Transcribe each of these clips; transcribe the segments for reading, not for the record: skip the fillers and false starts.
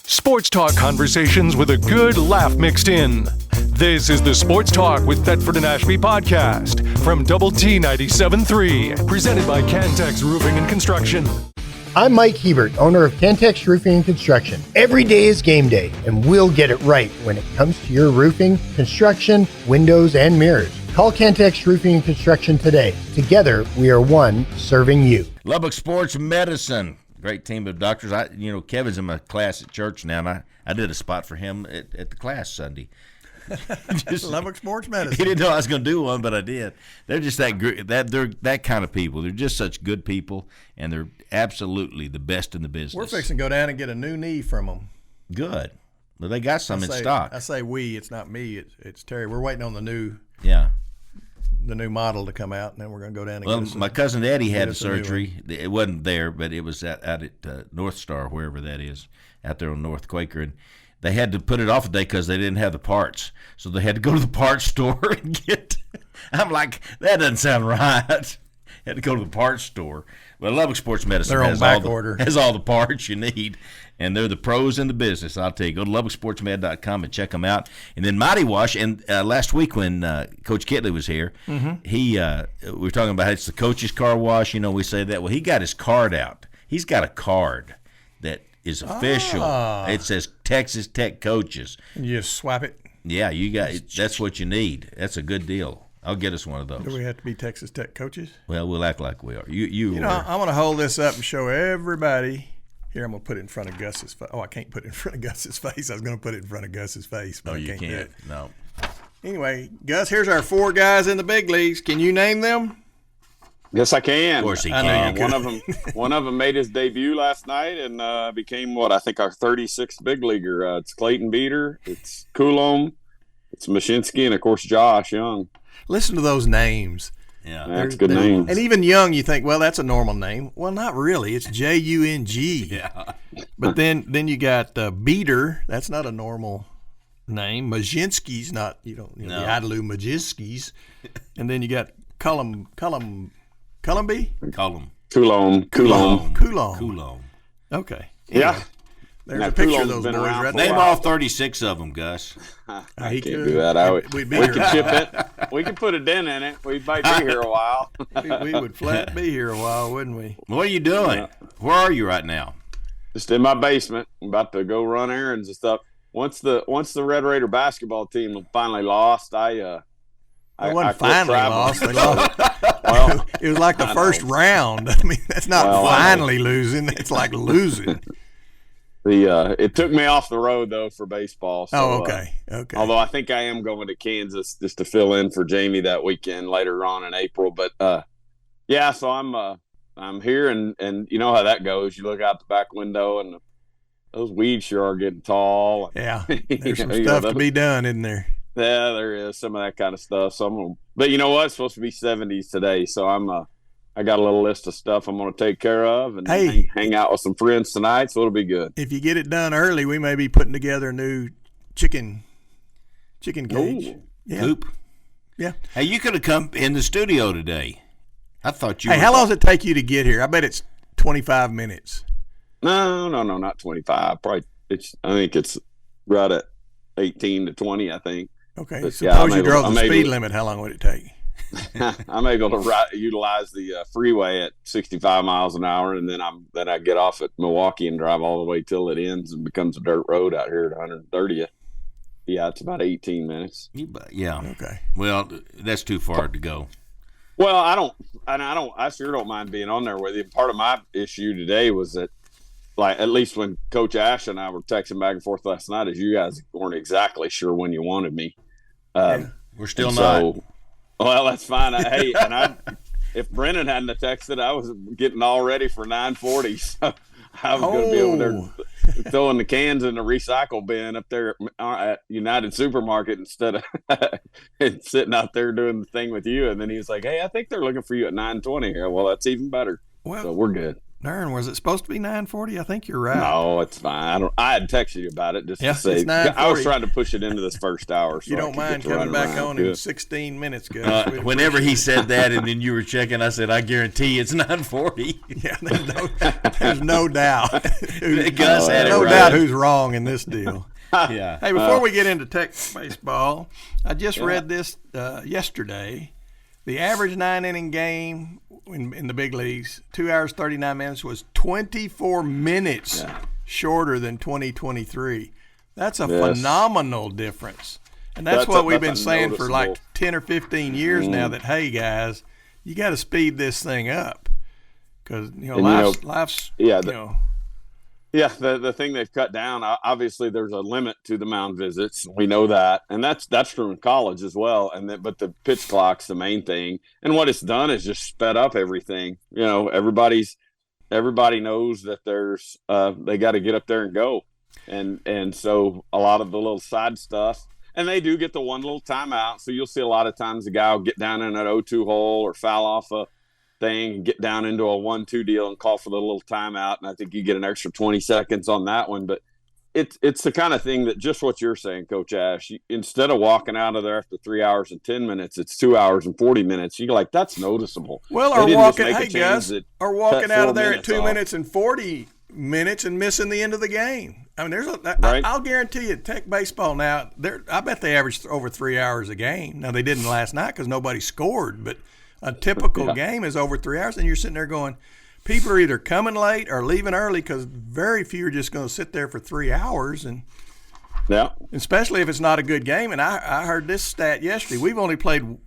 Sports talk conversations with a good laugh mixed in. This is the Sports Talk with Thetford and Ashby podcast from Double T 97.3, presented by Cantex Roofing and Construction. I'm Mike Hebert, owner of Cantex Roofing and Construction. Every day is game day, and we'll get it right when it comes to your roofing, construction, windows, and mirrors. Call Cantex Roofing and Construction today. Together, we are one serving you. Lubbock Sports Medicine. Great team of doctors. Kevin's in my class at church now, and I did a spot for him at the class Sunday. Lubbock Sports Medicine. He didn't know I was going to do one, but I did. They're just they're that kind of people. They're just such good people, and they're absolutely the best in the business. We're fixing to go down and get a new knee from them. Good. Well, they got some in stock. I say we. It's not me. It's Terry. We're waiting on the new model to come out, and then we're going to go down and get my cousin Eddie had a surgery. It wasn't there, but it was out at North Star, wherever that is, out there on North Quaker, and they had to put it off a day because they didn't have the parts. So they had to go to the parts store and get – I'm like, that doesn't sound right. Had to go to the parts store. Well, Lubbock Sports Medicine has all the parts you need, and they're the pros in the business, I'll tell you. Go to LubbockSportsMed.com and check them out. And then Mighty Wash, and last week when Coach Kitley was here, we were talking about it's the coach's car wash. We say that. Well, he got his card out. He's got a card that is official. It says Texas Tech Coaches. You just swipe it? Yeah, that's what you need. That's a good deal. I'll get us one of those. Do we have to be Texas Tech Coaches? Well, we'll act like we are. I'm going to hold this up and show everybody. Here, I'm going to put it in front of Gus's face. Oh, I can't put it in front of Gus's face. I was going to put it in front of Gus's face, but you I can't do it. No. Anyway, Gus, here's our four guys in the big leagues. Can you name them? Yes, I can. Of course he can. One of them made his debut last night and became our 36th big leaguer. It's Clayton Beater, it's Coulomb, it's Mashinsky, and of course Josh Young. Listen to those names. Yeah, that's good names. And even Young, you think, well, that's a normal name. Well, not really. It's Jung. Yeah. But then you got Beater. That's not a normal name. Majinski's not. The Idalou Majinski's. And then you got Coulomb. Okay. Yeah. There's a picture of those boys right there. Name all 36 of them, Gus. I can't do that. We can chip it. We can put a dent in it. We might be here a while. we would flat be here a while, wouldn't we? What are you doing? Where are you right now? Just in my basement. I'm about to go run errands and stuff. Once the Red Raider basketball team finally lost, It wasn't finally lost. They lost. Well, it was like the first round. I mean, that's not finally losing. It's like losing. It took me off the road though for baseball. So, okay. Although I think I am going to Kansas just to fill in for Jamie that weekend later on in April. But so I'm here, and you know how that goes. You look out the back window, and those weeds sure are getting tall. Yeah, there's some stuff to be done, isn't there? Yeah, there is some of that kind of stuff. But you know what? It's supposed to be 70s today, so I got a little list of stuff I'm going to take care of and hang out with some friends tonight, so it'll be good. If you get it done early, we may be putting together a new chicken cage. Ooh. Yeah. Coop. Yeah. Hey, you could have come in the studio today. I thought you. Hey, how long does it take you to get here? I bet it's 25 minutes. No, not 25. Probably I think it's right at 18 to 20, I think. Okay. But, suppose you drove the speed limit. How long would it take? I'm able to utilize the freeway at 65 miles an hour, and then I get off at Milwaukee and drive all the way till it ends and becomes a dirt road out here at 130th. Yeah, it's about 18 minutes. Yeah. Okay. Well, that's too far to go. Well, I sure don't mind being on there with you. Part of my issue today was that, like, at least when Coach Ash and I were texting back and forth last night, is you guys weren't exactly sure when you wanted me. We're still not. Well, that's fine. If Brennan hadn't texted, I was getting all ready for 9:40. So I was going to be over there throwing the cans in the recycle bin up there at United Supermarket instead of sitting out there doing the thing with you. And then he was like, "Hey, I think they're looking for you at 9:20 here." Well, that's even better. Well, so we're good. Darn, was it supposed to be 9:40? I think you're right. No, it's fine. I had texted you about it just to say. It's 9:40. I was trying to push it into this first hour. So you don't mind coming back on in 16 minutes, Gus. Whenever he said that and then you were checking, I said, I guarantee it's 9:40. Yeah, there's no doubt. Gus had it no right. doubt who's wrong in this deal. Yeah. Hey, before we get into tech baseball, I just read this yesterday. The average 9-inning game in the big leagues, 2 hours, 39 minutes, was 24 minutes shorter than 2023. That's a phenomenal difference. And that's what we've been saying for like 10 or 15 years now, that, hey, guys, you got to speed this thing up. Because, life's. Yeah, the thing they've cut down, obviously there's a limit to the mound visits. We know that. And that's true in college as well. But the pitch clock's the main thing. And what it's done is just sped up everything. Everybody knows that there's they got to get up there and go. And so a lot of the little side stuff, and they do get the one little timeout. So you'll see a lot of times the guy will get down in an 0-2 hole or foul off a thing and get down into a 1-2 deal and call for the little timeout, and I think you get an extra 20 seconds on that one. But it's the kind of thing that, just what you're saying, Coach Ash, instead of walking out of there after 3 hours and 10 minutes, it's 2 hours and 40 minutes. You're like, that's noticeable. Well, or walking out of there at 2 minutes and 40 minutes and missing the end of the game. I mean, I'll guarantee you, Tech baseball now, I bet they average over 3 hours a game. Now, they didn't last night because nobody scored, but a typical game is over 3 hours, and you're sitting there going, people are either coming late or leaving early, because very few are just going to sit there for 3 hours, and especially if it's not a good game. And I heard this stat yesterday. We've only played,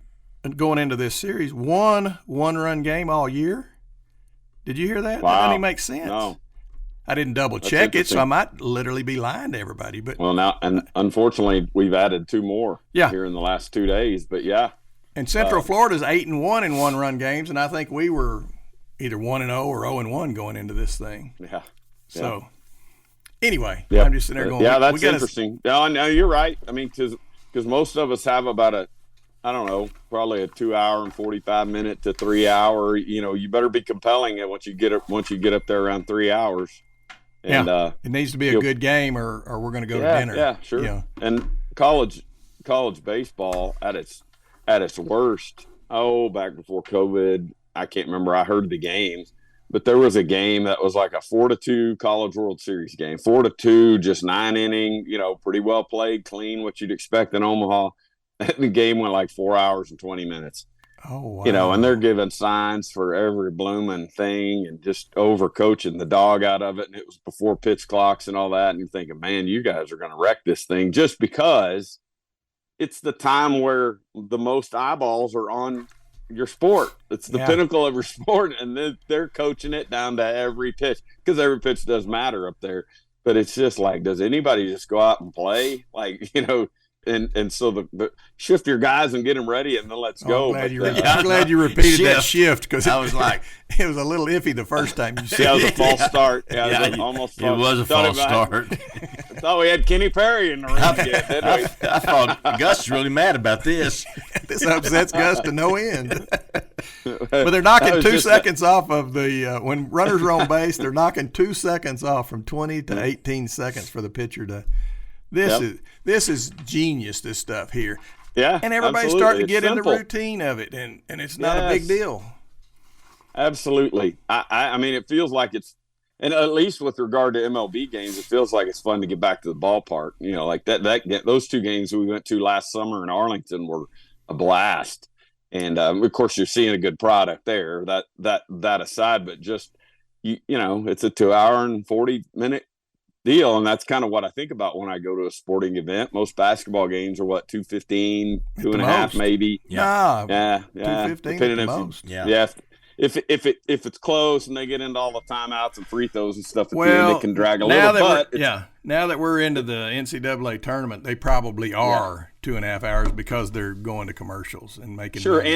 going into this series, one-run game all year. Did you hear that? Wow. That doesn't even make sense. No. I didn't double check it, so I might literally be lying to everybody. But now, and unfortunately, we've added 2 more here in the last 2 days. But and Central Florida's 8-1 in one-run games, and I think we were either 1-0 or 0-1 going into this thing. Yeah. So, anyway, I'm just sitting there going, that's interesting. No, you're right. I mean, because most of us have about probably a 2 hour and 45 minute to 3 hour. You better be compelling it once you get up there around 3 hours. And, it needs to be a good game, or we're going to go to dinner. Yeah, sure. Yeah. And college baseball at its worst, back before COVID, I can't remember. I heard the games, but there was a game that was like a 4-2 College World Series game. 4-2, just 9 inning, pretty well played, clean, what you'd expect in Omaha. And the game went like 4 hours and 20 minutes. Oh, wow. And they're giving signs for every blooming thing and just overcoaching the dog out of it. And it was before pitch clocks and all that. And you're thinking, man, you guys are going to wreck this thing, just because it's the time where the most eyeballs are on your sport. It's the pinnacle of your sport, and they're coaching it down to every pitch, because every pitch does matter up there. But it's just like, does anybody just go out and play? Like, and so the shift your guys and get them ready, and then let's go. I'm glad you repeated that shift, because I was like, it was a little iffy the first time you said it. Was a false start. It was a false start. I thought we had Kenny Perry in the room yet, didn't we? I thought Gus is really mad about this. This upsets Gus to no end. But they're knocking 2 seconds off of the when runners are on base. They're knocking 2 seconds off, from 20 to 18 seconds for the pitcher to. This is genius, this stuff here. Yeah, and everybody's starting to get in the routine of it, and it's not a big deal. Absolutely. I mean, it feels like it's, and at least with regard to MLB games, it feels like it's fun to get back to the ballpark. Like those 2 games we went to last summer in Arlington were a blast. And of course, you're seeing a good product there. That aside, but just it's a 2 hour and 40 minute deal, and that's kind of what I think about when I go to a sporting event. Most basketball games are 2:15, 2.5 maybe. Yeah, 2:15 at the most. Yeah. If it's close and they get into all the timeouts and free throws and stuff, it can drag a little. Now that we're into the NCAA tournament, they probably are 2.5 hours, because they're going to commercials and making money.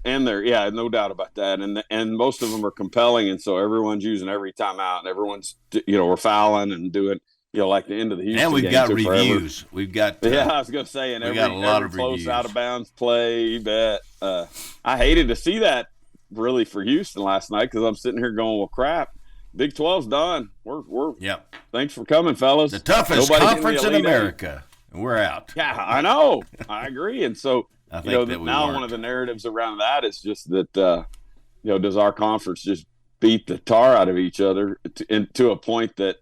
and they're no doubt about that, and most of them are compelling, and so everyone's using every timeout, and everyone's we're fouling and doing like the end of the Houston and we've game got reviews. We've got I was gonna say, and we got a lot of close reviews. Out of bounds play. You bet. I hated to see that really for Houston last night, because I'm sitting here going, well, crap. Big 12's done. We're Yep. Thanks for coming, fellas. The toughest conference in America. We're out. Yeah, I know. I agree. And so, I think that now one of the narratives around that is just that, does our conference just beat the tar out of each other to a point that,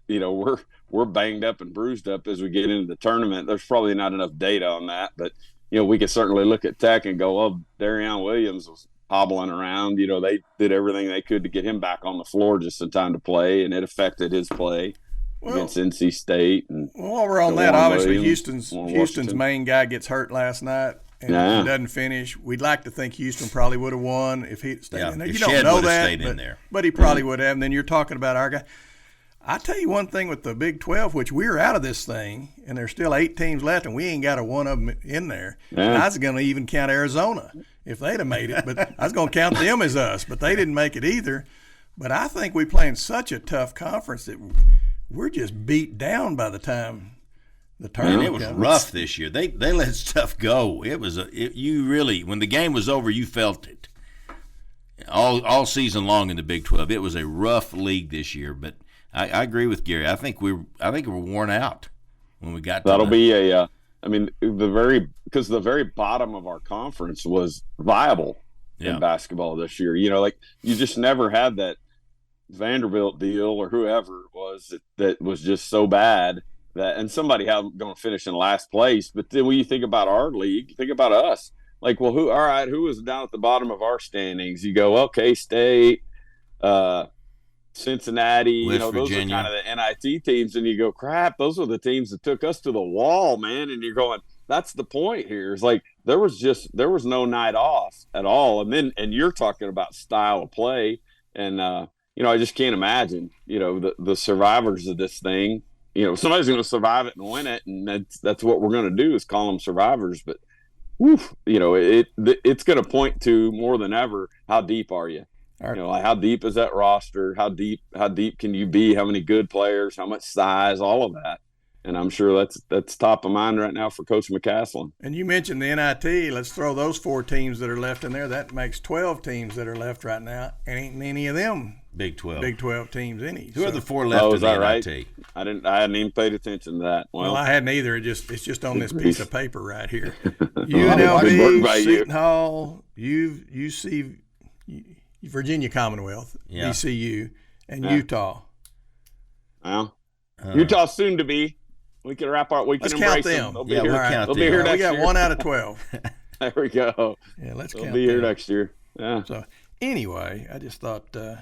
we're banged up and bruised up as we get into the tournament. There's probably not enough data on that, but, we can certainly look at Tech and go, well, Darion Williams was hobbling around. They did everything they could to get him back on the floor just in time to play, and it affected his play against NC State. And while we're on that, obviously Houston's main guy gets hurt last night and he doesn't finish. We'd like to think Houston probably would have won if he stayed in there. You don't know that, but he probably would have. And then you're talking about our guy. I tell you one thing with the Big 12, which we're out of this thing, and there's still 8 teams left, and we ain't got one of them in there. And I was going to even count Arizona if they'd have made it, but I was going to count them as us, but they didn't make it either. But I think we play in such a tough conference that we're just beat down by the time the tournament comes. It was rough this year. They let stuff go. It was you really, when the game was over, you felt it. All season long in the Big 12, it was a rough league this year. But I agree with Gary. I think we're worn out when we got. That'll be because the very bottom of our conference was viable in basketball this year. You just never had that Vanderbilt deal or whoever it was that was just so bad that, and somebody had going to finish in last place. But then when you think about our league, think about us. Like, well, who was down at the bottom of our standings? You go, okay, State, Cincinnati, West those Virginia. are kind of the NIT teams, and you go, crap, those are the teams that took us to the wall, man. And you're going, that's the point here. It's like there was no night off at all. And you're talking about style of play, and I just can't imagine, the survivors of this thing. Somebody's going to survive it and win it, and that's what we're going to do is call them survivors. But it's going to point to more than ever, how deep are you? How deep is that roster? How deep can you be? How many good players? How much size? All of that. And I'm sure that's top of mind right now for Coach McCaslin. And you mentioned the NIT. Let's throw those 4 teams that are left in there. That makes 12 teams that are left right now. And ain't any of them Big 12 teams any. Who are the 4 left in the NIT? Right? I hadn't even paid attention to that. Well, I hadn't either. It's just on this piece of paper right here. UNLV, Seton Hall, UC, Virginia Commonwealth, VCU, and Utah. Well, Utah's soon to be. We can embrace them. They'll be here next year. We got 1 out of 12. There we go. Yeah, let's count them. They'll be here next year. Yeah. So anyway, I just thought, as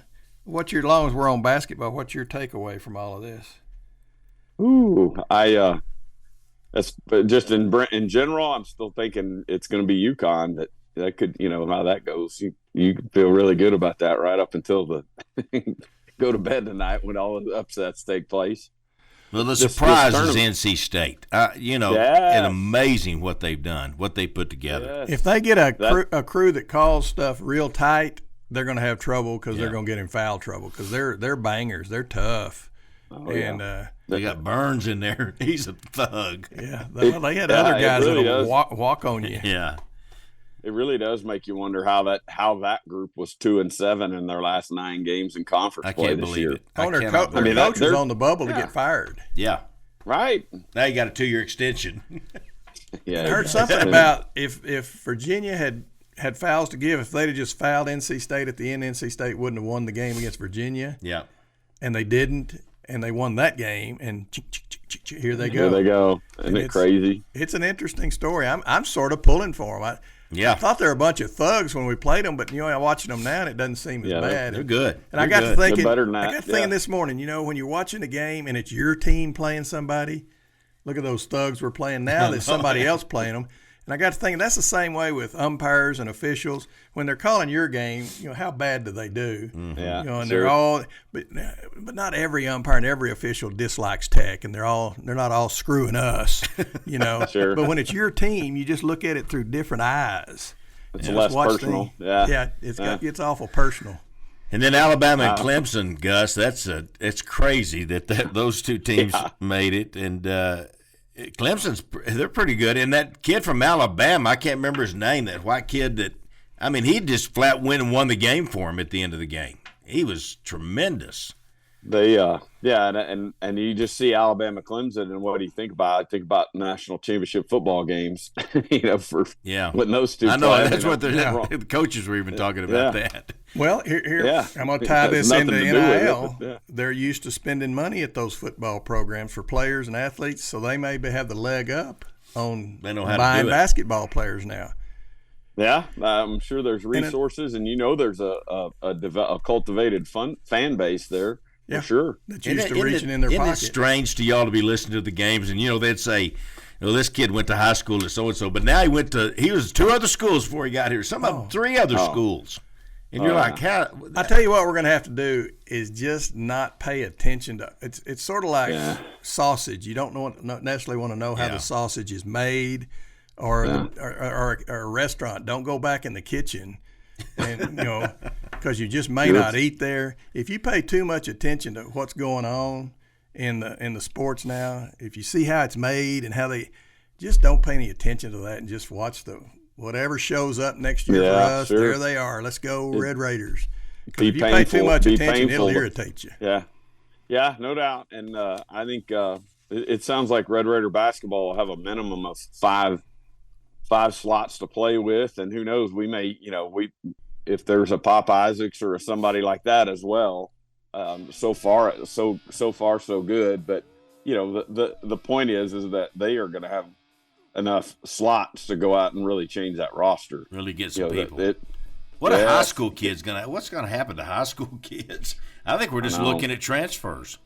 long as we're on basketball, what's your takeaway from all of this? Ooh, that's just in general. I'm still thinking it's going to be UConn. That could, how that goes. You can feel really good about that right up until the go to bed tonight when all the upsets take place. Well, the surprise is NC State. And amazing what they've done, what they put together. Yes. If they get a crew that calls stuff real tight, they're going to have trouble because they're going to get in foul trouble because they're bangers. They're tough. They got Burns in there. He's a thug. Yeah, they had other guys that'll walk on you. Yeah. It really does make you wonder how that group was 2-7 in their last 9 games in conference play this year. Their coach was on the bubble to get fired. Yeah, right. Now you got a 2-year extension. Yeah, I heard something about if Virginia had fouls to give, if they'd have just fouled NC State at the end, NC State wouldn't have won the game against Virginia. Yeah, and they didn't, and they won that game. And here they go. Here they go. Isn't it crazy? It's an interesting story. I'm sort of pulling for them. I thought they were a bunch of thugs when we played them, but I'm watching them now and it doesn't seem as bad. They're good. And I got to thinking this morning, when you're watching a game and it's your team playing somebody, look at those thugs we're playing now. There's somebody else playing them. And I got to thinking that's the same way with umpires and officials. When they're calling your game, how bad do they do? Mm-hmm. Yeah, and they're all, but not every umpire and every official dislikes Tech, and they're not all screwing us, Sure. But when it's your team, you just look at it through different eyes. It's less personal. It's awful personal. And then Alabama and Clemson, Gus, it's crazy that those 2 teams made it, and they're pretty good. And that kid from Alabama, I can't remember his name, that white kid he just flat went and won the game for him at the end of the game. He was tremendous. and you just see Alabama Clemson, and what do you think about? I think about national championship football games, when those two. I know that's what the coaches were even talking about that. Well, here I'm going to tie this into NIL. They're used to spending money at those football programs for players and athletes, so they maybe have the leg up on buying basketball players now. Yeah, I'm sure there's resources, and there's a cultivated fan base there. Yeah, for sure. That's used to reaching in their pocket. Isn't it strange to y'all to be listening to the games, and they'd say, this kid went to high school at so-and-so, but now he was 2 other schools before he got here, 3 other schools. And you're like, how? I tell you what we're going to have to do is just not pay attention to it's sort of like sausage. You don't necessarily want to know how the sausage is made or a restaurant. Don't go back in the kitchen and because you just may not eat there. If you pay too much attention to what's going on in the sports now, if you see how it's made and how they just don't pay any attention to that and just watch whatever shows up next year for us, there they are. Let's go, Red Raiders. Because if you pay too much attention, it'll irritate you. Yeah, no doubt. And I think it sounds like Red Raider basketball will have a minimum of five slots to play with, and who knows, we may, if there's a Pop Isaacs or somebody like that as well. So far, so good. But the point is that they are going to have enough slots to go out and really change that roster. Really get some people. What are high school kids what's going to happen to high school kids? I think we're just looking at transfers.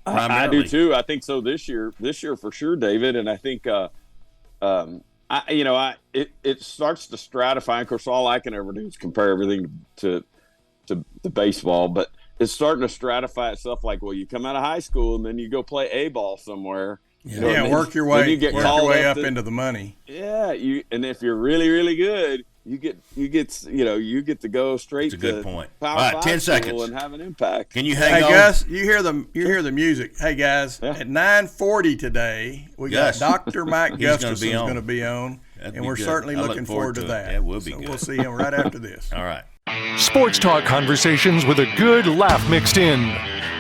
I do too. I think so this year for sure, David. And I think, it starts to stratify. Of course, all I can ever do is compare everything to the baseball, but it's starting to stratify itself. Like, well, you come out of high school and then you go play A-ball somewhere. Work your way up into the money. Yeah, and if you're really, really good, you get to go straight to good point. Power All right, 10 seconds and have an impact. Can you hang on? Hey Gus, you hear the music. Hey guys, at 9:40 today, we got Dr. Mike Gustafson going to be on, and we're certainly looking forward to that. That will be good. We'll see him right after this. All right. Sports talk conversations with a good laugh mixed in.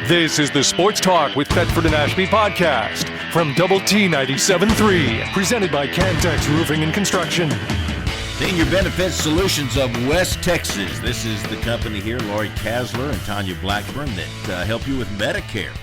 This is the Sports Talk with Thetford and Ashby podcast from Double T 97.3, presented by Cantex Roofing and Construction. Senior Benefit Solutions of West Texas. This is the company here, Lori Kasler and Tanya Blackburn, that help you with Medicare.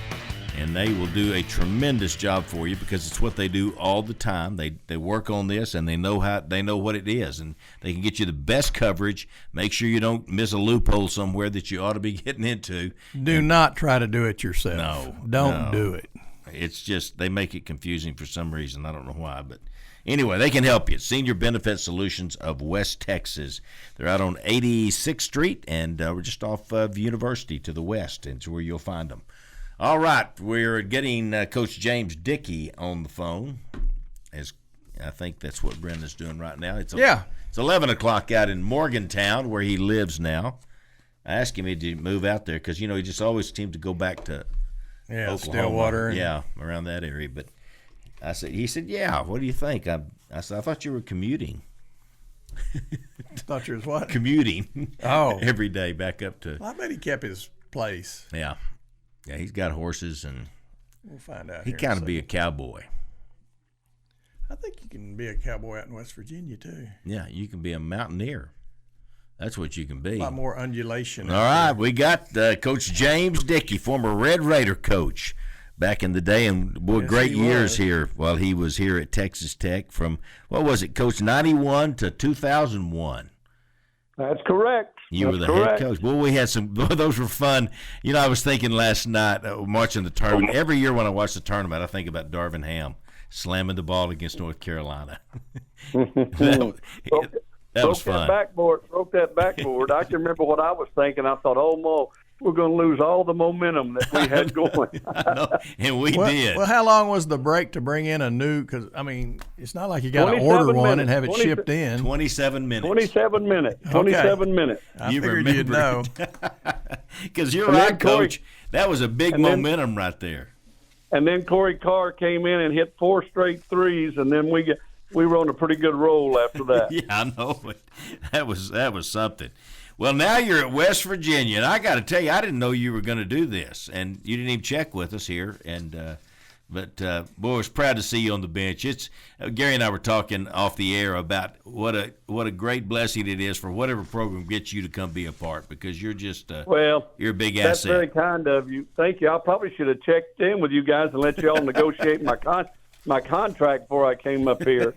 And they will do a tremendous job for you because it's what they do all the time. They work on this, and they know what it is, and they can get you the best coverage. Make sure you don't miss a loophole somewhere that you ought to be getting into. Do not try to do it yourself. No. Don't do it. It's just they make it confusing for some reason. I don't know why, but anyway, they can help you. Senior Benefit Solutions of West Texas. They're out on 86th Street, and we're just off of University to the west. It's where you'll find them. All right, we're getting Coach James Dickey on the phone. As I think that's what Brenda's doing right now. It's 11 o'clock out in Morgantown, where he lives now. I asked him if he'd move out there because, he just always seemed to go back to Oklahoma. Stillwater. Around that area. But he said, what do you think? I said, I thought you were commuting. Thought you was what? Commuting. Oh. Every day back up to. Well, I bet he kept his place. Yeah. Yeah, he's got horses, and we'll find out. He kind of be a cowboy. I think you can be a cowboy out in West Virginia too. Yeah, you can be a mountaineer. That's what you can be. A lot more undulation. All right, we got Coach James Dickey, former Red Raider coach back in the day, and great years here while he was here at Texas Tech from, Coach, 91 to 2001. That's correct. You were the head coach. Well, we had those were fun. I was thinking last night watching the tournament. Every year when I watch the tournament, I think about Darvin Ham slamming the ball against North Carolina. that was fun. Broke that backboard. I can remember what I was thinking. I thought, we're going to lose all the momentum that we had going. I know, and we did. Well, how long was the break to bring in a new? Because, it's not like you got to order one and have it shipped in. 27 minutes. 27 minutes. 27 minutes. I figured you'd know. Because you're right, Coach. That was a big momentum right there. And then Corey Carr came in and hit 4 straight threes, and then we were on a pretty good roll after that. Yeah, I know. That was something. Well, now you're at West Virginia, and I got to tell you, I didn't know you were going to do this, and you didn't even check with us here. But boy, I was proud to see you on the bench. It's Gary and I were talking off the air about what a great blessing it is for whatever program gets you to come be a part, because you're just you're a big asset. That's very kind of you. Thank you. I probably should have checked in with you guys and let you all negotiate my contract before I came up here.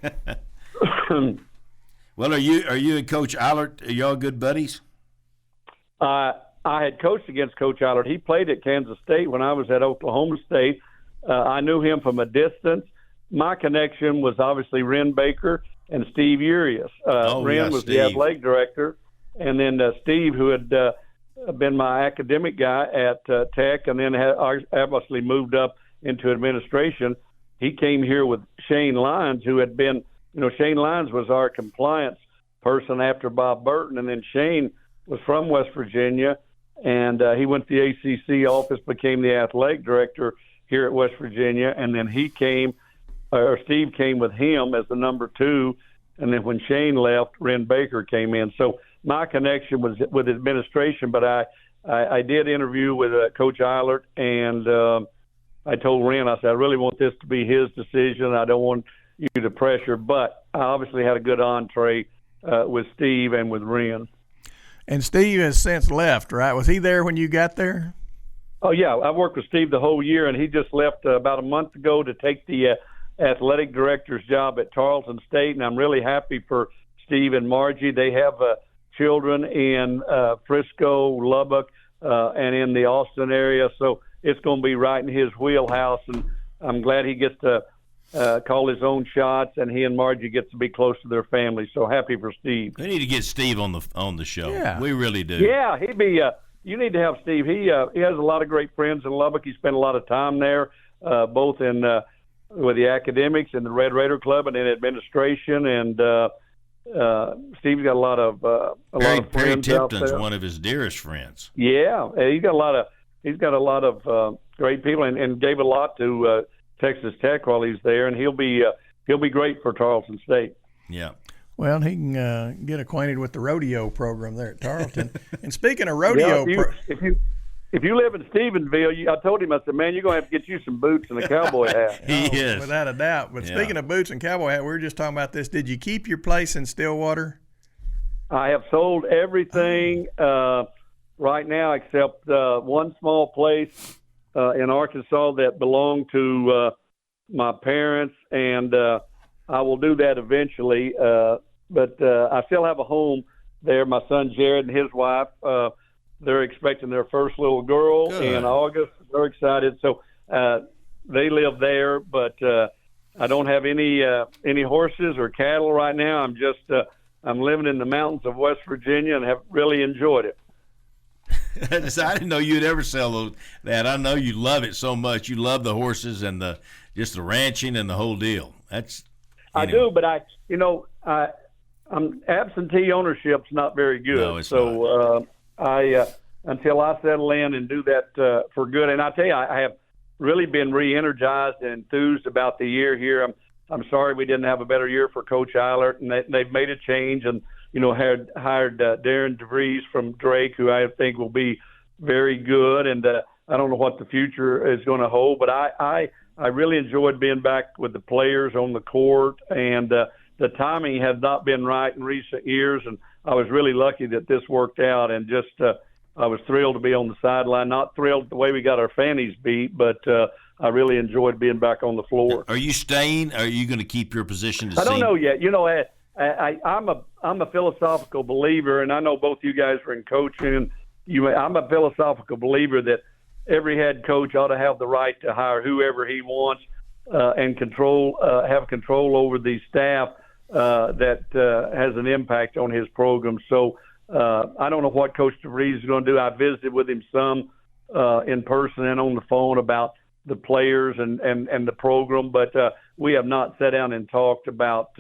Well, are you and Coach Eilert, are y'all good buddies? I had coached against Coach Eilert. He played at Kansas State when I was at Oklahoma State. I knew him from a distance. My connection was obviously Ren Baker and Steve Urias. Ren was the athletic director, and then Steve, who had been my academic guy at Tech, and then had obviously moved up into administration. He came here with Shane Lyons, who had been, Shane Lyons was our compliance person after Bob Burton, and then Shane was from West Virginia, and he went to the ACC office, became the athletic director here at West Virginia, and then Steve came with him as the number 2, and then when Shane left, Ren Baker came in. So my connection was with administration, but I did interview with Coach Eilert, and I told Ren, I said, I really want this to be his decision. I don't want you to pressure, but I obviously had a good entree with Steve and with Ren. And Steve has since left, right? Was he there when you got there? Oh, yeah. I worked with Steve the whole year, and he just left about a month ago to take the athletic director's job at Tarleton State, and I'm really happy for Steve and Margie. They have children in Frisco, Lubbock, and in the Austin area, so it's going to be right in his wheelhouse, and I'm glad he gets to call his own shots, and he and Margie get to be close to their family. So happy for Steve. We need to get Steve on the show. Yeah. We really do. Yeah, he'd be. You need to have Steve. He has a lot of great friends in Lubbock. He spent a lot of time there, both in with the academics and the Red Raider Club, and in administration. And Steve's got a lot of friends Perry out Tipton's there. One of his dearest friends. Yeah, he's got a lot of great people, and gave a lot to Texas Tech while he's there, and he'll be great for Tarleton State. Yeah. Well, he can get acquainted with the rodeo program there at Tarleton. And speaking of rodeo, if you live in Stephenville, I told him, I said, man, you're going to have to get you some boots and a cowboy hat. He is. Without a doubt. But speaking of boots and cowboy hat, we were just talking about this. Did you keep your place in Stillwater? I have sold everything right now except one small place in Arkansas that belonged to my parents, and I will do that eventually. But I still have a home there. My son Jared and his wife, they're expecting their first little girl in August. They're excited. So they live there, but I don't have any horses or cattle right now. I'm just I'm living in the mountains of West Virginia and have really enjoyed it. I didn't know you'd ever sell that. I know you love it so much. You love the horses and the ranching and the whole deal. I do, but I'm absentee ownership's not very good. No, it's not. I until I settle in and do that for good. And I tell you, I have really been re-energized and enthused about the year here. I'm sorry we didn't have a better year for Coach Eilert, and they've made a change and had hired Darren DeVries from Drake, who I think will be very good. And I don't know what the future is going to hold, but I really enjoyed being back with the players on the court, and the timing has not been right in recent years, and I was really lucky that this worked out, and just I was thrilled to be on the sideline. Not thrilled the way we got our fannies beat, but I really enjoyed being back on the floor. Are you staying? Are you going to keep your position? I don't know yet. I'm a philosophical believer, and I know both you guys are in coaching. I'm a philosophical believer that every head coach ought to have the right to hire whoever he wants and have control over the staff that has an impact on his program. So I don't know what Coach DeVries is going to do. I visited with him some in person and on the phone about the players and the program, but we have not sat down and talked about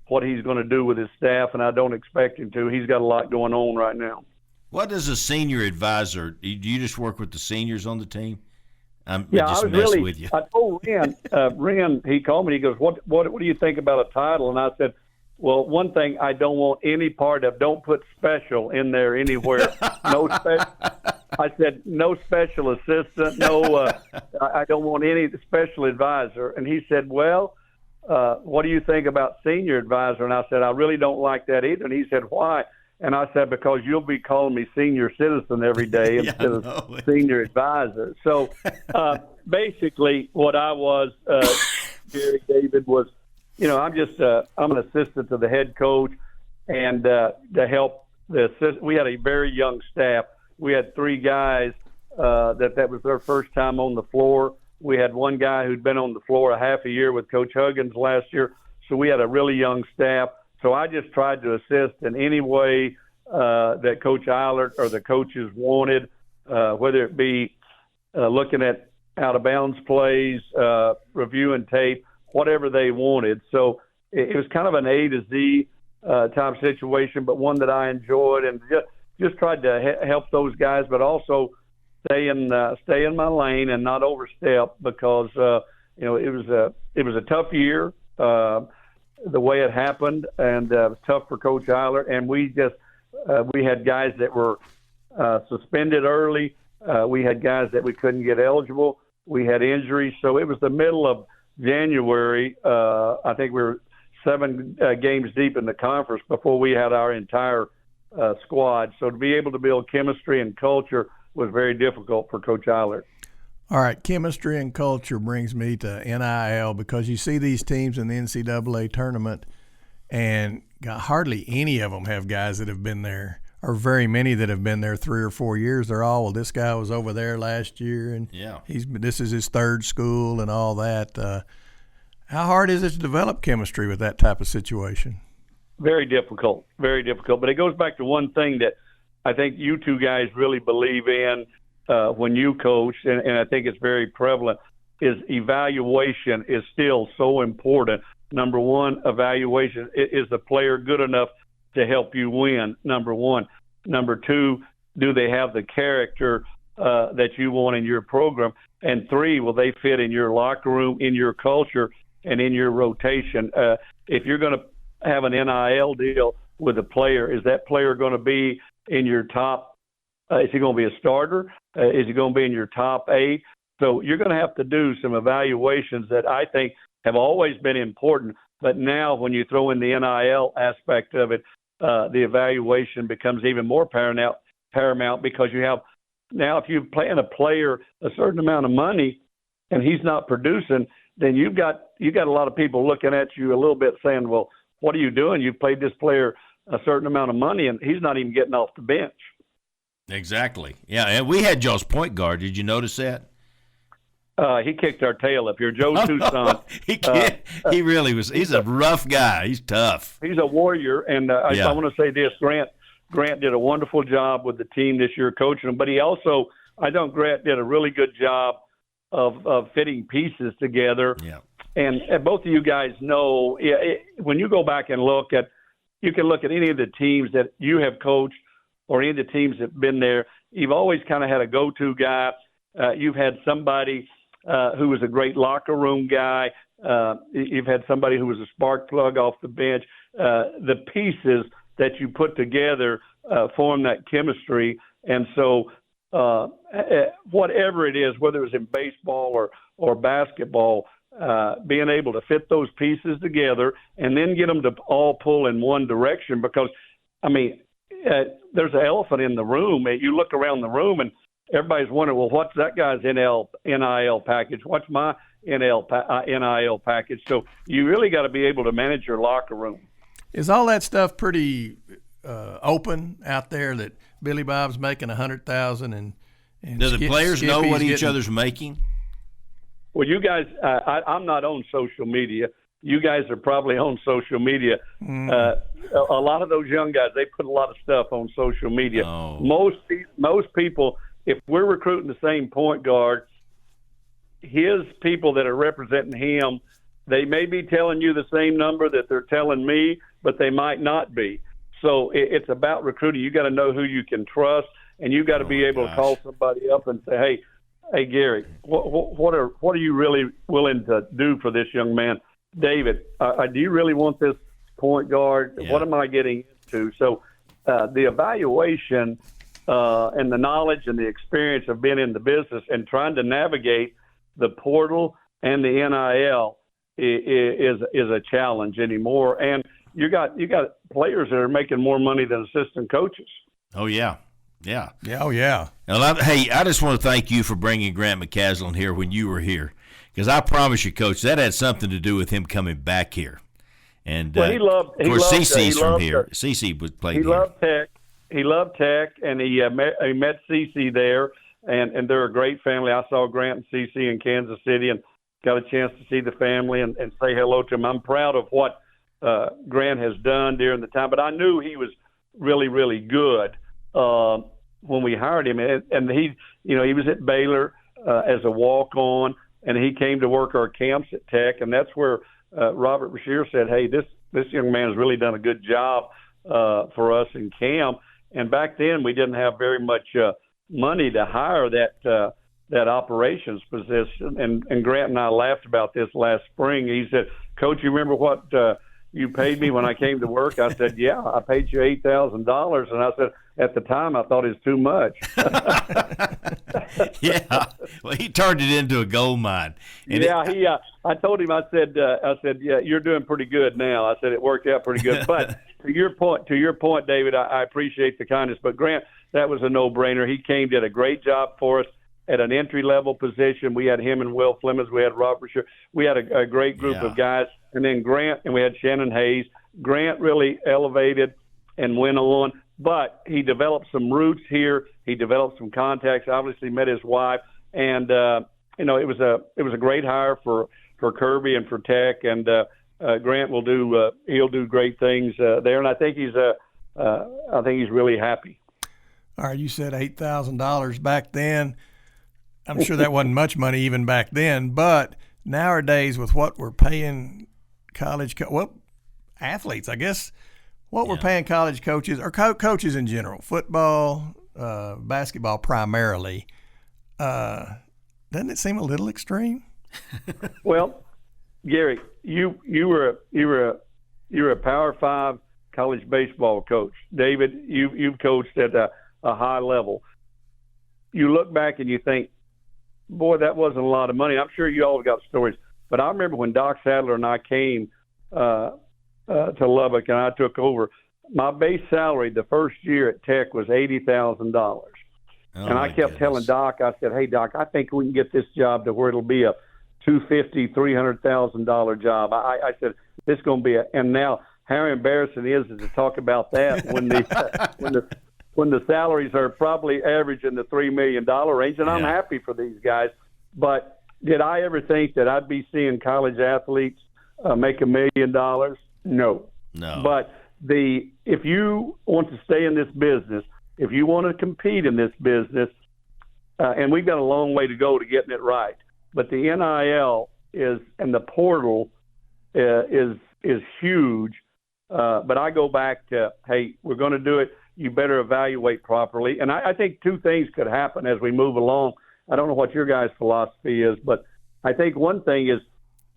what he's going to do with his staff, and I don't expect him to. He's got a lot going on right now. What does a senior advisor do? You just work with the seniors on the team? I was messing with you. I told Ren, he called me. He goes, "What do you think about a title?" And I said, Well, one thing I don't want any part of, don't put special in there anywhere. I said, no special assistant, no, I don't want any special advisor. And he said, well, what do you think about senior advisor? And I said, I really don't like that either. And he said, why? And I said, because you'll be calling me senior citizen every day instead of senior advisor. So basically what I was, Gary, David, was, I'm an assistant to the head coach, and to help the assistant. We had a very young staff. We had 3 guys that was their first time on the floor. We had one guy who'd been on the floor a half a year with Coach Huggins last year. So we had a really young staff. So I just tried to assist in any way that Coach Eilert or the coaches wanted, whether it be looking at out-of-bounds plays, reviewing tape, whatever they wanted. So it was kind of an A to Z type situation, but one that I enjoyed, and just tried to help those guys, but also stay in my lane and not overstep, because it was a tough year the way it happened, and it was tough for Coach Eilert, and we had guys that were suspended early. We had guys that we couldn't get eligible. We had injuries, so it was the middle of January. I think we were 7 games deep in the conference before we had our entire squad. So to be able to build chemistry and culture was very difficult for Coach Eilert. All right, chemistry and culture brings me to NIL, because you see these teams in the NCAA tournament, and hardly any of them have guys that have been there, or very many that have been there 3 or 4 years. They're all, well, this guy was over there last year, and this is his 3rd school and all that. How hard is it to develop chemistry with that type of situation? Very difficult, very difficult. But it goes back to one thing that I think you 2 guys really believe in when you coach, and I think it's very prevalent, is evaluation is still so important. Number one, evaluation. Is the player good enough to help you win? Number one. Number 2, do they have the character that you want in your program? And 3, will they fit in your locker room, in your culture, and in your rotation? If you're going to have an NIL deal with a player, is that player going to be in your top? Is he going to be a starter? Is he going to be in your top 8? So you're going to have to do some evaluations that I think have always been important. But now when you throw in the NIL aspect of it, the evaluation becomes even more paramount, because you have now, if you're paying a player a certain amount of money and he's not producing, then you got a lot of people looking at you a little bit saying, well, what are you doing? You've paid this player a certain amount of money and he's not even getting off the bench. Exactly. Yeah, and we had Joe's point guard. Did you notice that? He kicked our tail up here. Joe Tucson. He really was. He's a rough guy. He's tough. He's a warrior. And I want to say this, Grant did a wonderful job with the team this year coaching them. But he also, I think Grant did a really good job of fitting pieces together. Yeah. And both of you guys know, when you go back and you can look at any of the teams that you have coached or any of the teams that have been there, you've always kind of had a go-to guy. You've had somebody who was a great locker room guy. You've had somebody who was a spark plug off the bench. The pieces that you put together form that chemistry. And so whatever it is, whether it's in baseball or basketball, being able to fit those pieces together and then get them to all pull in one direction, because, I mean, there's an elephant in the room. You look around the room and everybody's wondering, well, what's that guy's NIL package? What's my NIL package? So you really got to be able to manage your locker room. Is all that stuff pretty open out there, that Billy Bob's making $100,000 and do the players know what each other's making? Well, you guys, I'm not on social media. You guys are probably on social media. A lot of those young guys, they put a lot of stuff on social media. Oh. Most people, if we're recruiting the same point guard, his people that are representing him, they may be telling you the same number that they're telling me, but they might not be. So it's about recruiting. You got to know who you can trust, and you got to be able to call somebody up and say, hey, Gary, what are you really willing to do for this young man? David, do you really want this point guard. Yeah. What am I getting into? So the evaluation and the knowledge and the experience of being in the business and trying to navigate the portal and the NIL is a challenge anymore. And you got players that are making more money than assistant coaches. Oh, yeah. Yeah. Yeah. Oh, yeah. And hey, I just want to thank you for bringing Grant McCaslin here when you were here, because I promise you, Coach, that had something to do with him coming back here. And well, of course, CeCe's from here. CeCe was playing here. He loved Tech. He loved Tech, and he met CeCe there, and they're a great family. I saw Grant and CeCe in Kansas City and got a chance to see the family and say hello to him. I'm proud of what Grant has done during the time, but I knew he was really, really good when we hired him, and he was at Baylor as a walk-on, and he came to work our camps at Tech, and that's where Robert Bashir said, "Hey, this young man has really done a good job for us in camp." And back then, we didn't have very much money to hire that operations position. And Grant and I laughed about this last spring. He said, "Coach, you remember what you paid me when I came to work?" I said, "Yeah, I paid you $8,000." And I said, at the time, I thought it was too much. Yeah. Well, he turned it into a gold mine. And I told him, I said, yeah, you're doing pretty good now. I said, it worked out pretty good. But to your point, David, I appreciate the kindness. But Grant, that was a no-brainer. He came, did a great job for us at an entry-level position. We had him and Will Flemings. We had Robert Bashir. We had a great group of guys. And then Grant, and we had Shannon Hayes. Grant really elevated and went on. But he developed some roots here. He developed some contacts. Obviously, met his wife, and it was a great hire for Kirby and for Tech. And Grant will he'll do great things there. And I think he's really happy. All right, you said $8,000 back then. I'm sure that wasn't much money even back then. But nowadays, with what we're paying athletes, I guess. What we're paying college coaches or coaches in general, football, basketball primarily, doesn't it seem a little extreme? Well, Gary, you were a Power 5 college baseball coach. David, you've coached at a high level. You look back and you think, boy, that wasn't a lot of money. I'm sure you all have got stories, but I remember when Doc Sadler and I came to Lubbock, and I took over. My base salary the first year at Tech was $80,000. And I kept telling Doc, I said, "Hey, Doc, I think we can get this job to where it'll be a $250,000, $300,000 job." I said, "This is going to be and now how embarrassing is it to talk about that when the salaries are probably average in the $3 million range?" And I'm happy for these guys. But did I ever think that I'd be seeing college athletes make $1 million? No. But if you want to stay in this business, if you want to compete in this business, and we've got a long way to go to getting it right, but the NIL and the portal is huge. But I go back to, hey, we're going to do it. You better evaluate properly. And I think two things could happen as we move along. I don't know what your guys' philosophy is, but I think one thing is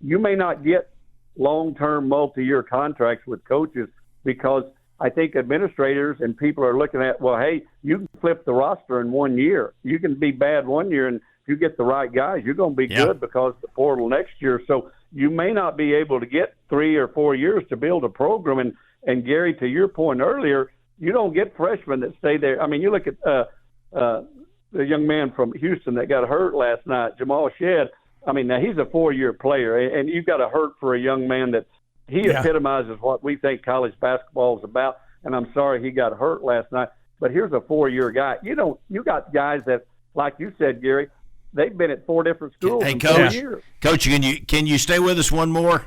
you may not get long-term, multi-year contracts with coaches because I think administrators and people are looking at, well, hey, you can flip the roster in 1 year. You can be bad 1 year, and if you get the right guys, you're going to be good because of the portal next year. So you may not be able to get 3 or 4 years to build a program. And Gary, to your point earlier, you don't get freshmen that stay there. I mean, you look at the young man from Houston that got hurt last night, Jamal Shedd. I mean, now he's a 4-year player, and you've got to hurt for a young man that he epitomizes what we think college basketball is about. And I'm sorry he got hurt last night, but here's a 4-year guy. You got guys that, like you said, Gary, they've been at 4 different schools in 4 years. Coach, can you stay with us one more?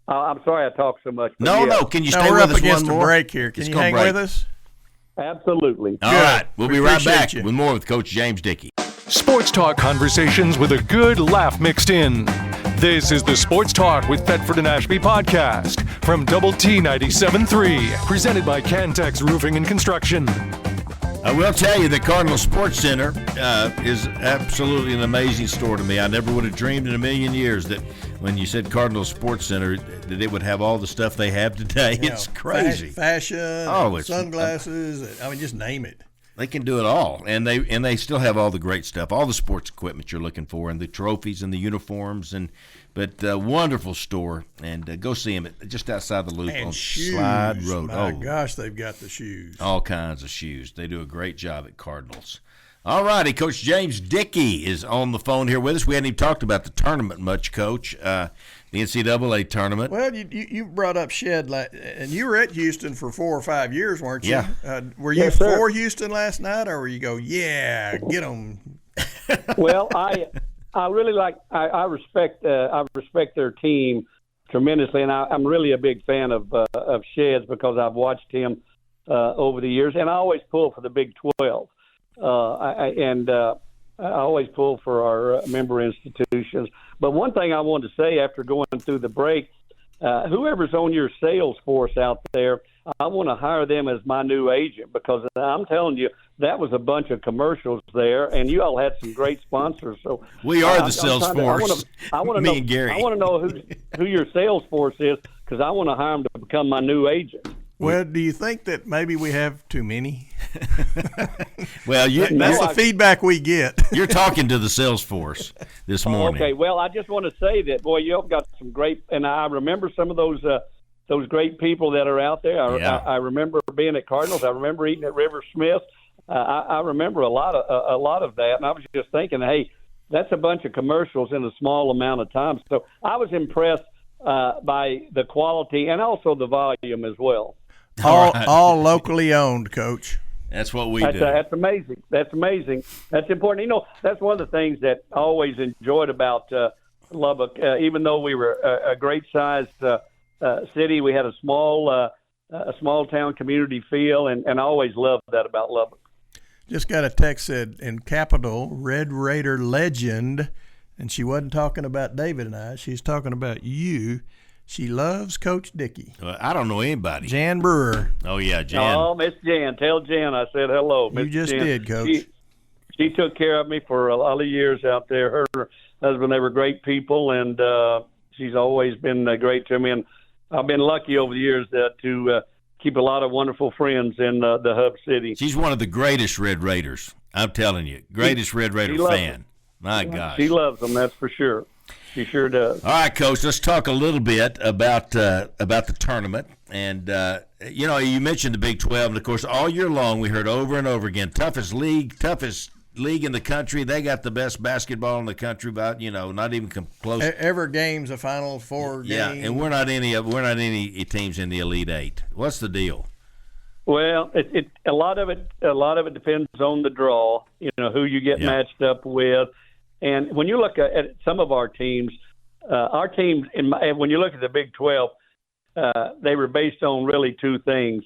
I'm sorry I talk so much. No. Can you stay we're with up us against one a more? break here. Can you hang with us? Absolutely. All right. We'll be right back you. with more with Coach James Dickey. Sports talk conversations with a good laugh mixed in. This is the Sports Talk with Thetford and Ashby podcast from Double T 97.3, presented by Cantex Roofing and Construction. I will tell you the Cardinal Sports Center is absolutely an amazing store to me. I never would have dreamed in a million years that when you said Cardinal Sports Center, that it would have all the stuff they have today. It's crazy. Fashion, it's sunglasses. I mean, just name it. They can do it all, and they still have all the great stuff, all the sports equipment you're looking for, and the trophies and the uniforms, but wonderful store, and go see them just outside the Loop and on shoes. Slide Road. My gosh, they've got the shoes. All kinds of shoes. They do a great job at Cardinals. All righty, Coach James Dickey is on the phone here with us. We hadn't even talked about the tournament much, Coach. The NCAA tournament. Well, you brought up Shed, and you were at Houston for 4 or 5 years, weren't you? Yeah. Were you for Houston last night, or were you go, yeah, get them? Well, I really I respect their team tremendously, and I'm really a big fan of Shed's because I've watched him over the years, and I always pull for the Big 12. I always pull for our member institutions. But one thing I wanted to say after going through the break, whoever's on your sales force out there, I want to hire them as my new agent because I'm telling you, that was a bunch of commercials there, and you all had some great sponsors. So we are the sales force. I want to Me know, and Gary. I want to know who your sales force is because I want to hire them to become my new agent. Well, do you think that maybe we have too many? Well, that's the feedback we get. You're talking to the sales force this morning. Okay, well, I just want to say that, boy, you've got some great – and I remember some of those great people that are out there. I remember being at Cardinals. I remember eating at River Smith. I remember a lot of that, and I was just thinking, hey, that's a bunch of commercials in a small amount of time. So I was impressed by the quality and also the volume as well. All locally owned, Coach. That's what we do. That's amazing. That's amazing. That's important. You know, that's one of the things that I always enjoyed about Lubbock. Even though we were a great-sized city, we had a small-town community feel, and I always loved that about Lubbock. Just got a text said, in capital, Red Raider legend, and she wasn't talking about David and I. She's talking about you. She loves Coach Dickey. I don't know anybody. Jan Brewer. Oh, yeah, Jan. Oh, Miss Jan. Tell Jan I said hello. You just did, Coach. She took care of me for a lot of years out there. Her husband, they were great people, and she's always been great to me. And I've been lucky over the years to keep a lot of wonderful friends in the hub city. She's one of the greatest Red Raiders. I'm telling you. Greatest Red Raider fan. My gosh. She loves them, that's for sure. She sure does. All right, Coach, let's talk a little bit about the tournament. And, you mentioned the Big 12. And, of course, all year long we heard over and over again, toughest league in the country. They got the best basketball in the country, about, not even close. Every game's a Final Four game. Yeah, and we're not any teams in the Elite Eight. What's the deal? Well, a lot of it depends on the draw, who you get matched up with. And when you look at some of our teams, when you look at the Big 12, they were based on really two things,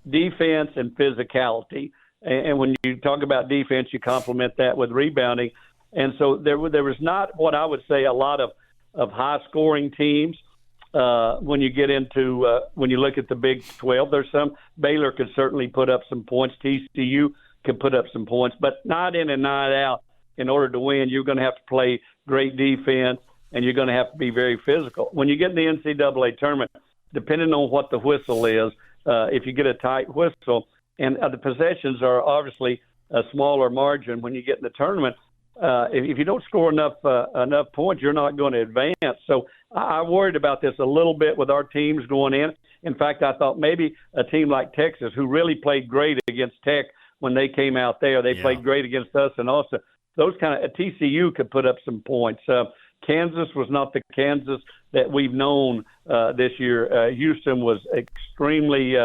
defense and physicality. And when you talk about defense, you complement that with rebounding. And so there was not what I would say a lot of high-scoring teams. When you get into when you look at the Big 12, there's some. Baylor could certainly put up some points. TCU could put up some points, but night in and night out, in order to win, you're going to have to play great defense, and you're going to have to be very physical. When you get in the NCAA tournament, depending on what the whistle is, if you get a tight whistle, and the possessions are obviously a smaller margin when you get in the tournament, if you don't score enough points, you're not going to advance. So I worried about this a little bit with our teams going in. In fact, I thought maybe a team like Texas, who really played great against Tech when they came out there, they played great against us, and also those kind of TCU could put up some points. Kansas was not the Kansas that we've known this year. Houston was extremely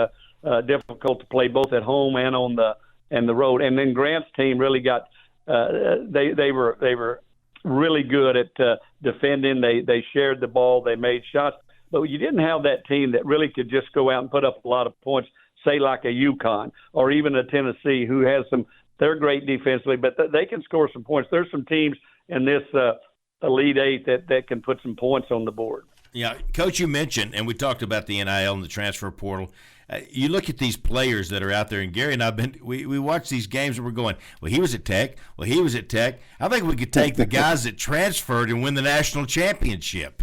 difficult to play both at home and on the road. And then Grant's team really got they were really good at defending. They shared the ball. They made shots. But you didn't have that team that really could just go out and put up a lot of points, say like a UConn or even a Tennessee, who has some. They're great defensively, but they can score some points. There's some teams in this Elite Eight that can put some points on the board. Yeah, Coach, you mentioned, and we talked about the NIL and the transfer portal. You look at these players that are out there, and Gary and I we watch these games and we're going, well, he was at Tech. Well, he was at Tech. I think we could take the guys that transferred and win the national championship.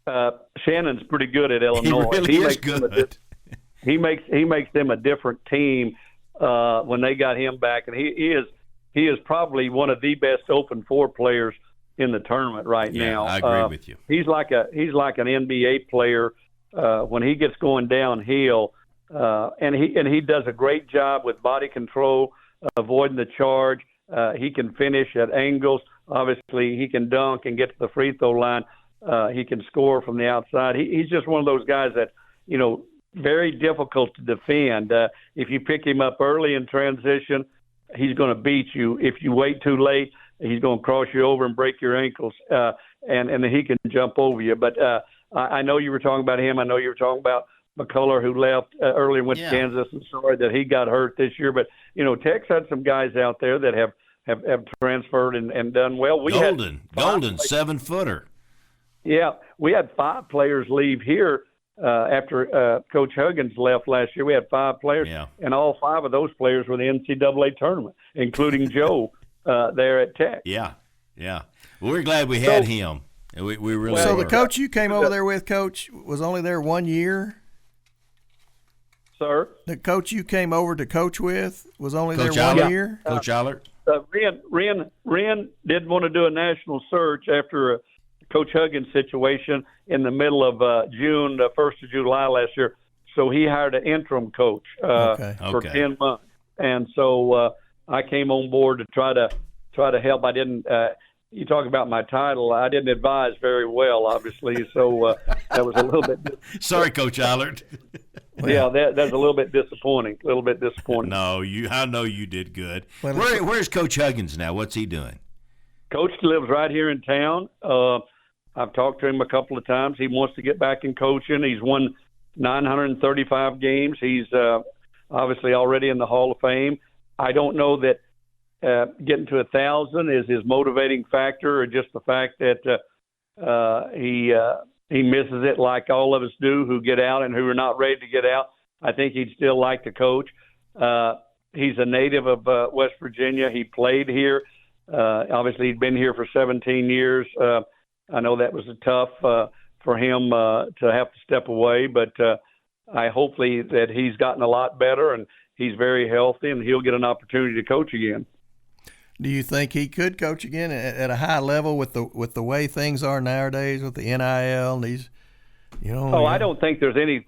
Shannon's pretty good at Illinois. He really is good. He makes them a different team when they got him back, and he is probably one of the best Open Four players in the tournament right now. I agree with you. He's like an NBA player when he gets going downhill, and he does a great job with body control, avoiding the charge. He can finish at angles. Obviously, he can dunk and get to the free throw line. He can score from the outside. He's just one of those guys that, very difficult to defend. If you pick him up early in transition, he's going to beat you. If you wait too late, he's going to cross you over and break your ankles, and then he can jump over you. But I know you were talking about him. I know you were talking about McCullough, who left early and went to Kansas. I'm sorry that he got hurt this year. But, Tech's had some guys out there that have transferred and done well. Golden 7-footer. Yeah, we had 5 players leave here after Coach Huggins left last year. We had 5 players, and all 5 of those players were in the NCAA tournament, including Joe there at Tech. Yeah. Well, we're glad we had him. We really So were. the coach you came over there with, Coach, was only there 1 year? Sir? The coach you came over to coach with was only Coach there 1 Allard? year? Coach Allard? Ren didn't want to do a national search after Coach Huggins' situation in the middle of June, the 1st of July last year. So he hired an interim coach for 10 months. And so I came on board to try to help. I didn't you talk about my title. I didn't advise very well, obviously. So that was a little bit Sorry, Coach Allard. Yeah, that's a little bit disappointing. No, I know you did good. Where's Coach Huggins now? What's he doing? Coach lives right here in town. I've talked to him a couple of times. He wants to get back in coaching. He's won 935 games. He's obviously already in the Hall of Fame. I don't know that getting to 1,000 is his motivating factor, or just the fact that he misses it like all of us do who get out and who are not ready to get out. I think he'd still like to coach. He's a native of West Virginia. He played here. Obviously, he'd been here for 17 years. I know that was tough for him to have to step away, but I hopefully that he's gotten a lot better and he's very healthy and he'll get an opportunity to coach again. Do you think he could coach again at a high level with the way things are nowadays with the NIL and these, I don't think there's any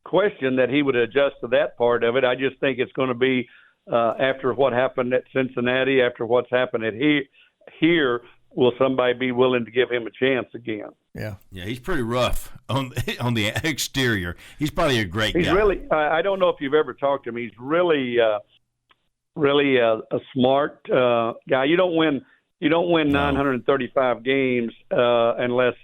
question that he would adjust to that part of it. I just think it's going to be after what happened at Cincinnati, after what's happened at here, will somebody be willing to give him a chance again? Yeah, he's pretty rough on the exterior. He's probably a great guy. He's really. I don't know if you've ever talked to him. He's really a smart guy. You don't win 935 games unless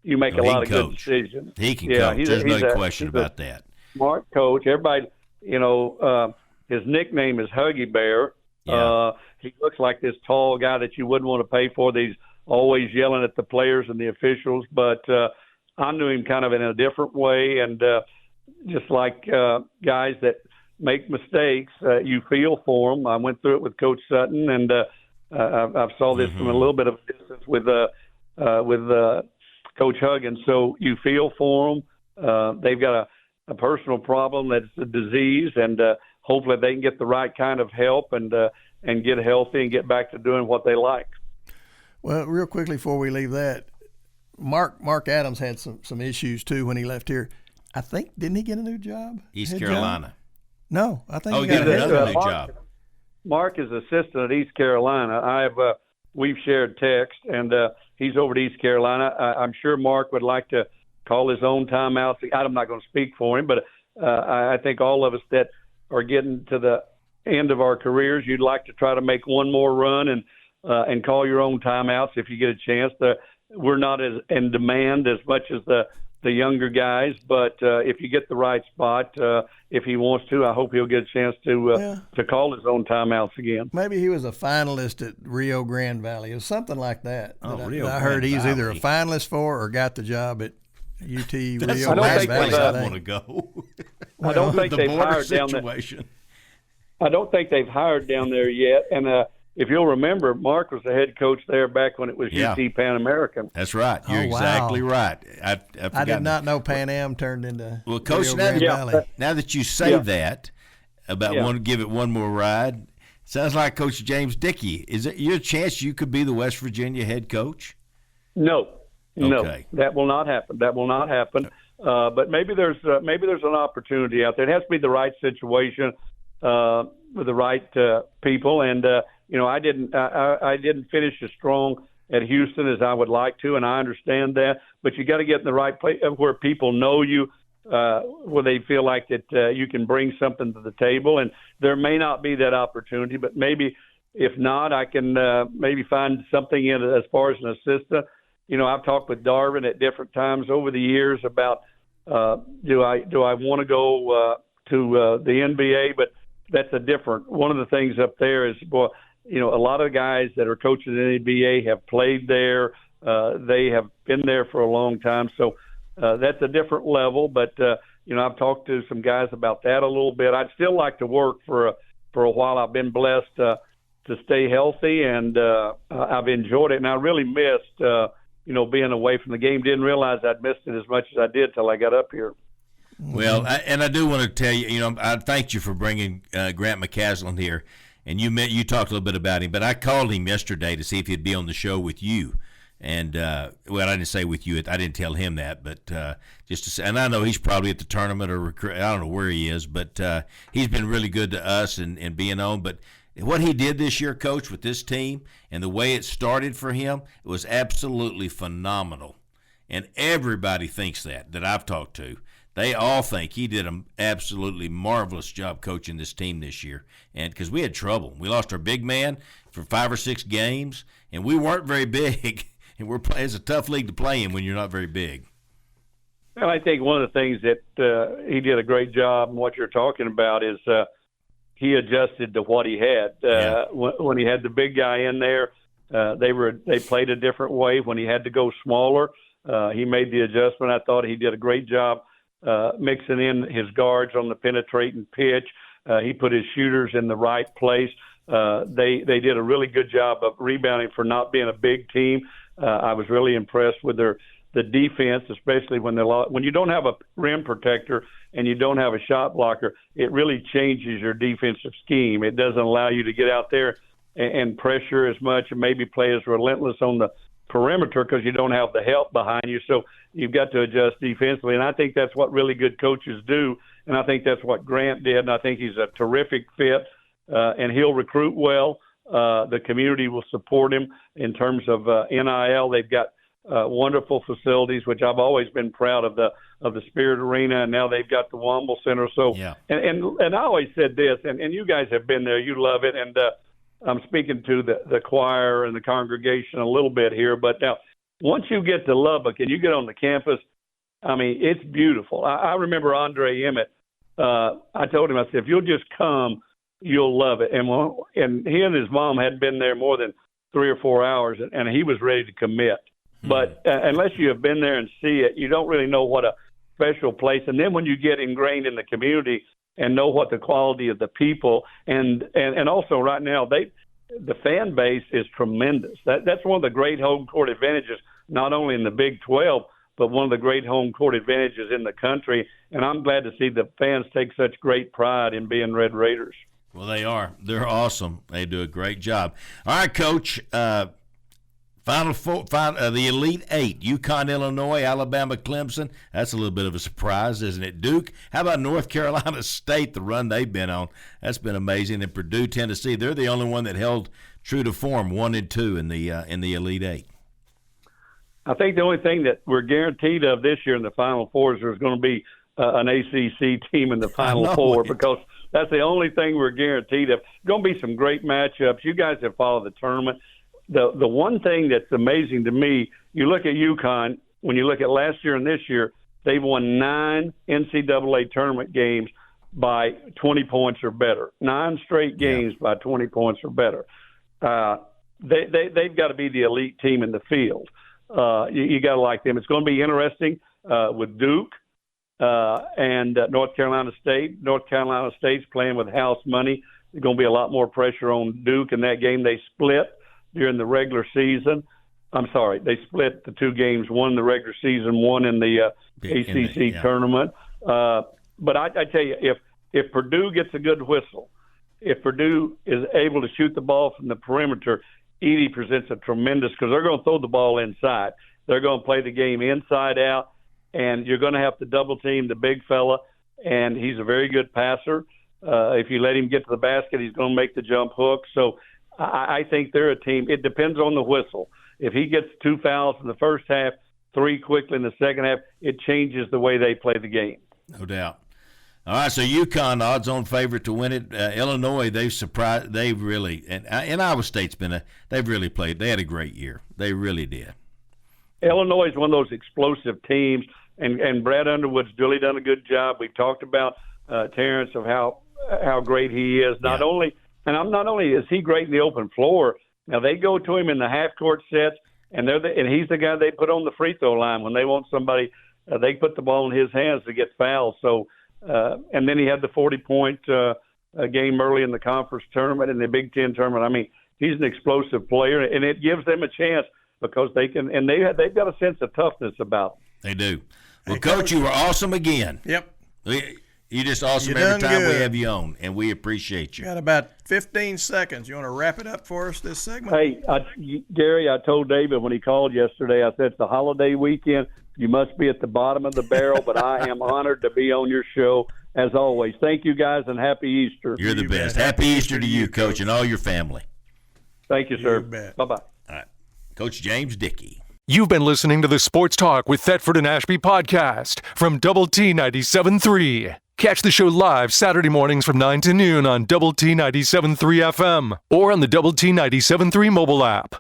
you make a lot of good decisions. He can coach. There's no question about that. Smart coach. Everybody, his nickname is Huggy Bear. Yeah. He looks like this tall guy that you wouldn't want to pay for. He's always yelling at the players and the officials. But I knew him kind of in a different way, and just like guys that make mistakes, you feel for them. I went through it with Coach Sutton, and I saw this from a little bit of a distance with Coach Huggins. So you feel for them. They've got a personal problem that's a disease, and hopefully they can get the right kind of help and get healthy and get back to doing what they like. Well, real quickly before we leave that, Mark Adams had some issues too when he left here. I think, didn't he get a new job? East Carolina. Job? No, I think he got another new job. Mark is assistant at East Carolina. We've shared text, and he's over at East Carolina. I'm sure Mark would like to call his own timeouts. I'm not going to speak for him, but I think all of us that are getting to the end of our careers, you'd like to try to make one more run and call your own timeouts if you get a chance. we're not as in demand as much as the younger guys, but if you get the right spot, if he wants to, I hope he'll get a chance to call his own timeouts again. Maybe he was a finalist at Rio Grande Valley or something like that. I heard he's Valley. either a finalist for or got the job at UT Rio That's Grande Valley. I want to go. I don't think they've hired down there. I don't think they've hired down there yet. And if you'll remember, Mark was the head coach there back when it was UT Pan American. That's right. You're exactly right. I did not know Pan Am turned into Coach, Rio Grande Valley. Now that you say that about give it one more ride, sounds like Coach James Dickey. Is it your chance you could be the West Virginia head coach? No, that will not happen. But maybe there's an opportunity out there. It has to be the right situation with the right people. And I didn't finish as strong at Houston as I would like to, and I understand that. But you got to get in the right place where people know you, where they feel like that you can bring something to the table. And there may not be that opportunity, but maybe if not, I can maybe find something in as far as an assistant. I've talked with Darvin at different times over the years about do I want to go to the NBA, but that's a different. One of the things up there is, a lot of guys that are coaches in the NBA have played there. They have been there for a long time, so that's a different level. But I've talked to some guys about that a little bit. I'd still like to work for a while. I've been blessed to stay healthy, and I've enjoyed it. And I really missed being away from the game. Didn't realize I'd missed it as much as I did till I got up here. Well, I do want to tell you, I thanked you for bringing Grant McCaslin here, and you talked a little bit about him, but I called him yesterday to see if he'd be on the show with you. And, I didn't say with you. I didn't tell him that, but just to say, and I know he's probably at the tournament or I don't know where he is, but he's been really good to us and being on. But what he did this year, Coach, with this team and the way it started for him, it was absolutely phenomenal. And everybody thinks that I've talked to. They all think he did an absolutely marvelous job coaching this team this year. And because we had trouble. We lost our big man for 5 or 6 games, and we weren't very big. And it's a tough league to play in when you're not very big. Well, I think one of the things that he did a great job, and what you're talking about, is he adjusted to what he had. When he had the big guy in there, they played a different way. When he had to go smaller, he made the adjustment. I thought he did a great job mixing in his guards on the penetrating pitch. He put his shooters in the right place. They did a really good job of rebounding for not being a big team. I was really impressed with the defense, especially when you don't have a rim protector and you don't have a shot blocker. It really changes your defensive scheme. It doesn't allow you to get out there and pressure as much and maybe play as relentless on the perimeter because you don't have the help behind you. So you've got to adjust defensively, and I think that's what really good coaches do, and I think that's what Grant did, and I think he's a terrific fit, and he'll recruit well. The community will support him in terms of NIL. They've got wonderful facilities, which I've always been proud of the Spirit Arena, and now they've got the Womble Center. So, and I always said this, and you guys have been there, you love it, and I'm speaking to the choir and the congregation a little bit here, but now once you get to Lubbock and you get on the campus, I mean, it's beautiful. I remember Andre Emmett. I told him, I said, if you'll just come, you'll love it. And he and his mom hadn't been there more than 3 or 4 hours, and he was ready to commit. But unless you have been there and see it, you don't really know what a special place. And then when you get ingrained in the community and know what the quality of the people and also right now the fan base is tremendous. That's one of the great home court advantages, not only in the Big 12, but one of the great home court advantages in the country. And I'm glad to see the fans take such great pride in being Red Raiders. Well, they are. They're awesome. They do a great job. All right, Coach. Final four, the Elite Eight: UConn, Illinois, Alabama, Clemson. That's a little bit of a surprise, isn't it? Duke. How about North Carolina State? The run they've been on, that's been amazing. And Purdue, Tennessee. They're the only one that held true to form, 1 and 2 in the Elite Eight. I think the only thing that we're guaranteed of this year in the Final Four is there's going to be an ACC team in the Final Four because that's the only thing we're guaranteed of. Going to be some great matchups. You guys have followed the tournament. The one thing that's amazing to me, you look at UConn, when you look at last year and this year, they've won 9 NCAA tournament games by 20 points or better. 9 straight games by 20 points or better. They've got to be the elite team in the field. You got to like them. It's going to be interesting with Duke and North Carolina State. North Carolina State's playing with house money. There's going to be a lot more pressure on Duke in that game. They split during the regular season. I'm sorry, they split the 2 games, one in the regular season, one in the ACC tournament. But I tell you, if Purdue gets a good whistle, if Purdue is able to shoot the ball from the perimeter, Edey presents a tremendous, because they're going to throw the ball inside. They're going to play the game inside out, and you're going to have to double team the big fella, and he's a very good passer. If you let him get to the basket, he's going to make the jump hook. So I think they're a team. It depends on the whistle. If he gets 2 fouls in the first half, 3 quickly in the second half, it changes the way they play the game. No doubt. All right, so UConn, odds-on favorite to win it. Illinois, they've surprised. They've really, and Iowa State's they've really played. They had a great year. They really did. Illinois is one of those explosive teams, and Brad Underwood's really done a good job. We've talked about Terrence, of how great he is. Not only is he great in the open floor. Now they go to him in the half-court sets, and he's the guy they put on the free throw line when they want somebody. They put the ball in his hands to get fouled. So, and then he had the 40-point game early in the conference tournament and the Big Ten tournament. I mean, he's an explosive player, and it gives them a chance because they can, and they've got a sense of toughness about them. They do. Well, Coach, you were awesome again. Yep. You're just awesome every time we have you on, and we appreciate you. Got about 15 seconds. You want to wrap it up for us this segment? Hey, Gary, I told David when he called yesterday, I said it's the holiday weekend. You must be at the bottom of the barrel, but I am honored to be on your show, as always. Thank you, guys, and Happy Easter. You're the best. Happy Easter to you, Coach, and all your family. Thank you, sir. Bye-bye. All right. Coach James Dickey. You've been listening to the Sports Talk with Thetford and Ashby podcast from Double T 97.3. Catch the show live Saturday mornings from 9 to noon on Double T 97.3 FM or on the Double T 97.3 mobile app.